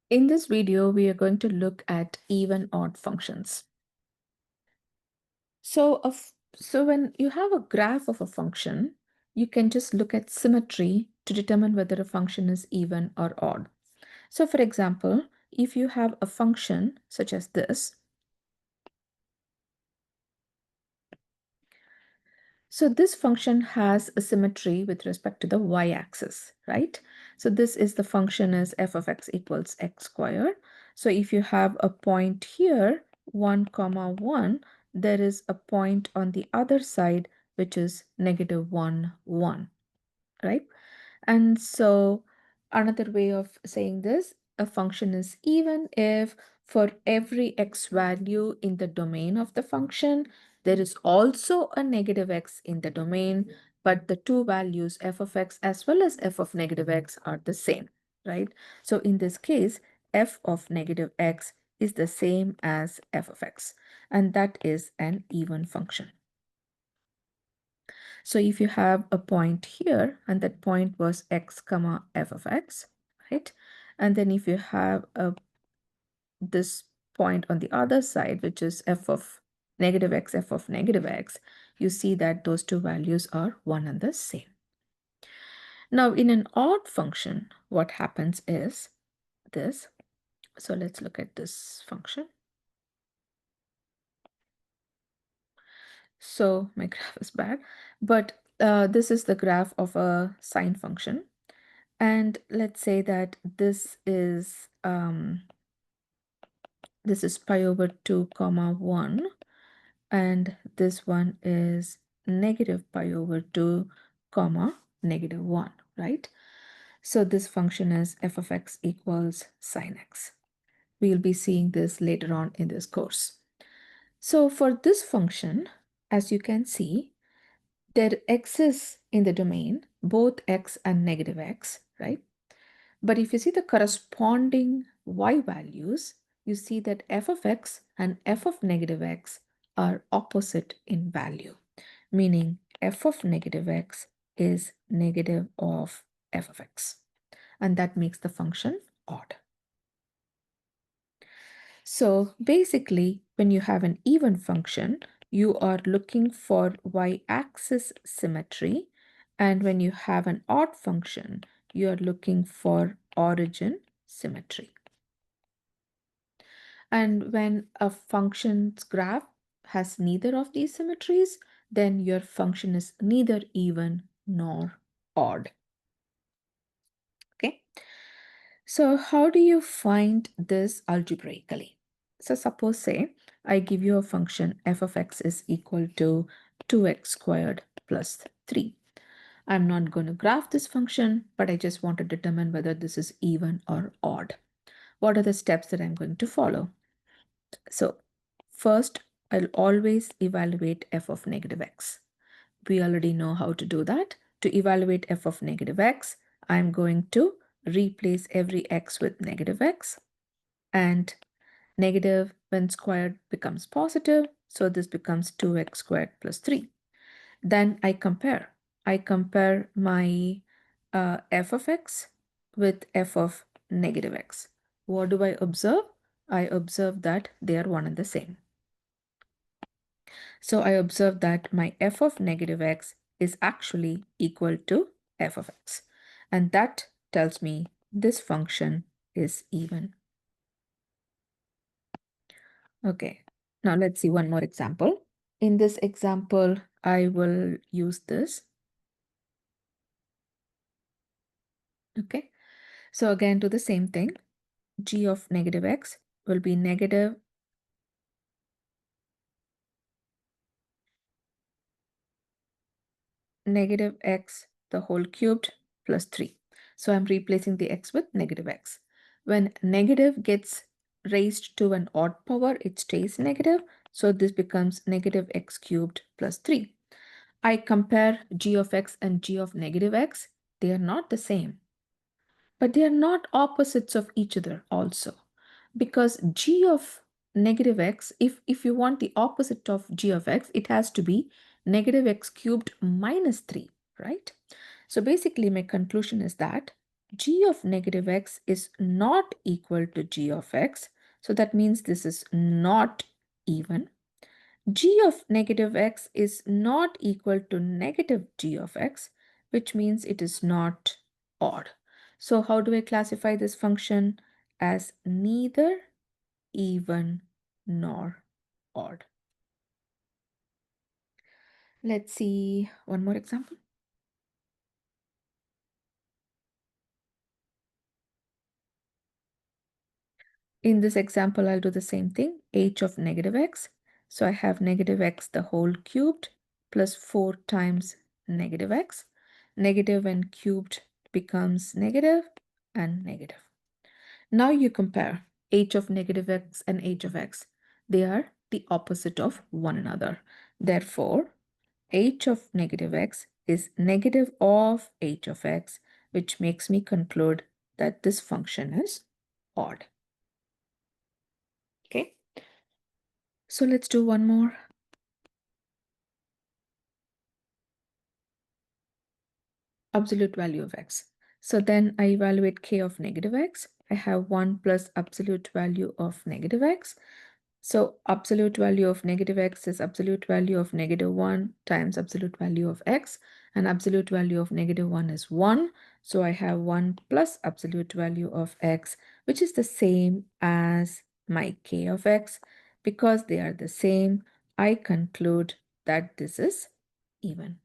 In this video, we are going to look at even odd functions. So when you have a graph of a function, you can just look at symmetry to determine whether a function is even or odd. So for example, if you have a function such as this, so this function has a symmetry with respect to the y-axis, right? So this is the function is f of x equals x squared. So if you have a point here, 1 comma 1, there is a point on the other side which is negative 1, 1, right? And so another way of saying this, a function is even if for every x value in the domain of the function, there is also a negative x in the domain, but the two values f of x as well as f of negative x are the same, right? So in this case, f of negative x is the same as f of x, and that is an even function. So if you have a point here, and that point was x comma f of x, right? And then if you have this point on the other side, which is f of negative x, f of negative x, you see that those two values are one and the same. Now, in an odd function, what happens is this. So let's look at this function. So my graph is bad, but this is the graph of a sine function. And let's say that this is pi over 2 comma 1, and this one is negative pi over 2 comma negative 1, right? So this function is f of x equals sine x. We'll be seeing this later on in this course. So for this function, as you can see, there exists in the domain both x and negative x, right? But if you see the corresponding y values, you see that f of x and f of negative x are opposite in value, meaning f of negative x is negative of f of x, and that makes the function odd. So basically, when you have an even function, you are looking for y-axis symmetry, and when you have an odd function, you are looking for origin symmetry. And when a function's graph has neither of these symmetries, then your function is neither even nor odd. Okay. So how do you find this algebraically? So suppose say I give you a function f of x is equal to 2x squared plus 3. I'm not going to graph this function, but I just want to determine whether this is even or odd. What are the steps that I'm going to follow? So first, I'll always evaluate f of negative x. We already know how to do that. To evaluate f of negative x, I'm going to replace every x with negative x, and negative when squared becomes positive, so this becomes 2x squared plus 3. Then I compare. I compare my f of x with f of negative x. What do I observe? I observe that they are one and the same. So I observe that my f of negative x is actually equal to f of x. And that tells me this function is even. Okay, now let's see one more example. In this example, I will use this. Okay, so again, do the same thing. G of negative x will be negative x the whole cubed plus 3. So I'm replacing the x with negative x. When negative gets raised to an odd power, it stays negative. So this becomes negative x cubed plus 3. I compare g of x and g of negative x. They are not the same, but they are not opposites of each other also. Because g of negative x, if you want the opposite of g of x, it has to be negative x cubed minus 3, right? So basically my conclusion is that g of negative x is not equal to g of x. So that means this is not even. G of negative x is not equal to negative g of x, which means it is not odd. So how do I classify this function? As neither even nor odd. Let's see one more example. In this example, I'll do the same thing, h of negative x. So I have negative x the whole cubed plus 4 times negative x. Negative and cubed becomes negative and negative. Now you compare h of negative x and h of x. They are the opposite of one another. Therefore, h of negative x is negative of h of x, which makes me conclude that this function is odd. Okay, so let's do one more. Absolute value of x. So then I evaluate k of negative x. I have 1 plus absolute value of negative x. So absolute value of negative x is absolute value of negative 1 times absolute value of x, and absolute value of negative 1 is 1. So I have 1 plus absolute value of x, which is the same as my k of x. Because they are the same, I conclude that this is even.